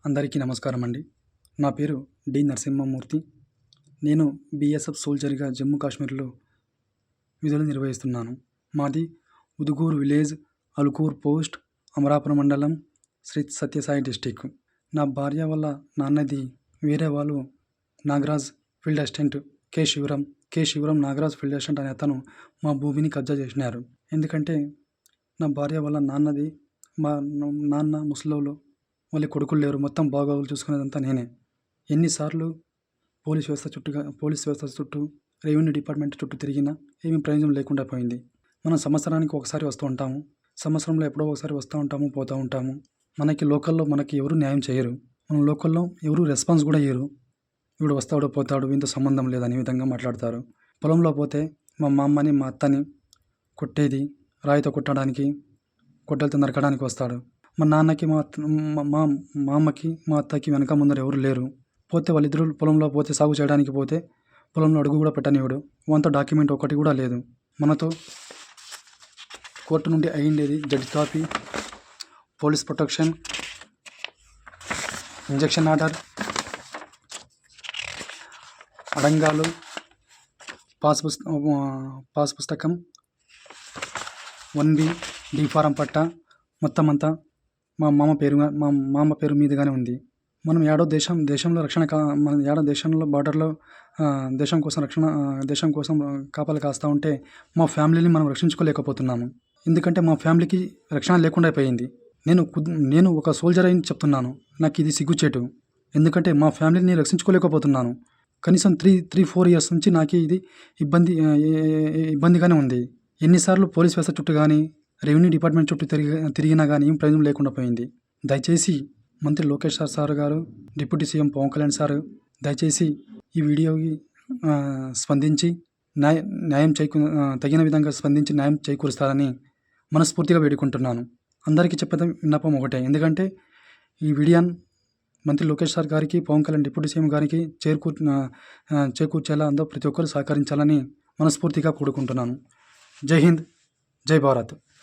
అందరికీ నమస్కారం అండి. నా పేరు డి నరసింహమూర్తి. నేను బీఎస్ఎఫ్ సోల్జర్‌గా జమ్మూ కాశ్మీర్‌లో విధులు నిర్వహిస్తున్నాను. మాది ఉదుగూరు విలేజ్, అలుకూర్ పోస్ట్, అమరాపురం మండలం, శ్రీ సత్యసాయి డిస్టిక్. నా భార్య వాళ్ళ నాన్నది వేరే వాళ్ళు Nagaraj field assistant K Sivaram Nagaraj field assistant అనే అతను మా భూమిని కబ్జా చేసినారు. ఎందుకంటే నా భార్య వాళ్ళ నాన్నది మా నాన్న ముసలోళ్ళు, వాళ్ళ కొడుకులు లేరు. మొత్తం బాగోగులు చూసుకునేదంతా నేనే. ఎన్నిసార్లు పోలీస్ వ్యవస్థ చుట్టూ, రెవెన్యూ డిపార్ట్మెంట్ చుట్టూ తిరిగినా ఏమీ ప్రయోజనం లేకుండా పోయింది. మనం సంవత్సరానికి ఒకసారి వస్తూ ఉంటాము. సంవత్సరంలో ఎప్పుడో ఒకసారి వస్తూ ఉంటాము, పోతూ ఉంటాము. లోకల్లో మనకి ఎవరు న్యాయం చేయరు. మన లోకల్లో ఎవరు రెస్పాన్స్ కూడా ఇయ్యరు. వీడు వస్తాడు, పోతాడు, వీంతో సంబంధం లేదని విధంగా మాట్లాడతారు. పొలంలో పోతే మా అమ్మని, మా అత్తని కొట్టేది, రాయితో కొట్టడానికి, గొడ్డలతో నరకడానికి వస్తాడు. మా నాన్నకి, మా అమ్మకి, మా అత్తకి వెనక ముందర ఎవరు లేరు. పోతే వాళ్ళిద్దరూ పొలంలో పోతే, సాగు చేయడానికి పోతే పొలంలో అడుగు కూడా పెట్టనివాడు. వంత డాక్యుమెంట్ ఒకటి కూడా లేదు. మనతో కోర్టు నుండి అయ్యిండేది judge copy, police protection, injection order, అడంగాలు, పాస్ పుస్తకం, 1B, డి ఫారం పట్ట, మొత్తం అంతా మా మామ పేరు మీదుగానే ఉంది. మనం దేశంలో రక్షణ మన దేశంలో బార్డర్లో దేశం కోసం కాపలా కాస్తూ ఉంటే మా ఫ్యామిలీని మనం రక్షించుకోలేకపోతున్నాము. ఎందుకంటే మా ఫ్యామిలీకి రక్షణ లేకుండా అయిపోయింది. నేను ఒక సోల్జర్ అని చెప్తున్నాను. నాకు ఇది సిగ్గుచేటు. ఎందుకంటే మా ఫ్యామిలీని రక్షించుకోలేకపోతున్నాను. కనీసం 3-4 ఇయర్స్ నుంచి నాకు ఇది ఇబ్బందిగానే ఉంది. ఎన్నిసార్లు పోలీస్ వ్యవస్థ చుట్టూ కానీ, రెవెన్యూ డిపార్ట్మెంట్ చుట్టూ తిరిగినా కానీ ఏం ప్రయోజనం లేకుండా పోయింది. దయచేసి మంత్రి లోకేష్ సార్ గారు, deputy CM Pawan Kalyan sir, దయచేసి ఈ వీడియోకి స్పందించి తగిన విధంగా స్పందించి న్యాయం చేకూరుస్తారని మనస్ఫూర్తిగా వేడుకుంటున్నాను. అందరికీ చెప్పేది విన్నపం ఒకటే. ఎందుకంటే ఈ వీడియోని మంత్రి లోకేష్ సార్ గారికి, పవన్ కళ్యాణ్ డిప్యూటీ సీఎం గారికి చేకూర్చేలా అందరూ ప్రతి ఒక్కరు సహకరించాలని మనస్ఫూర్తిగా కోరుకుంటున్నాను. జై హింద్, జై భారత్.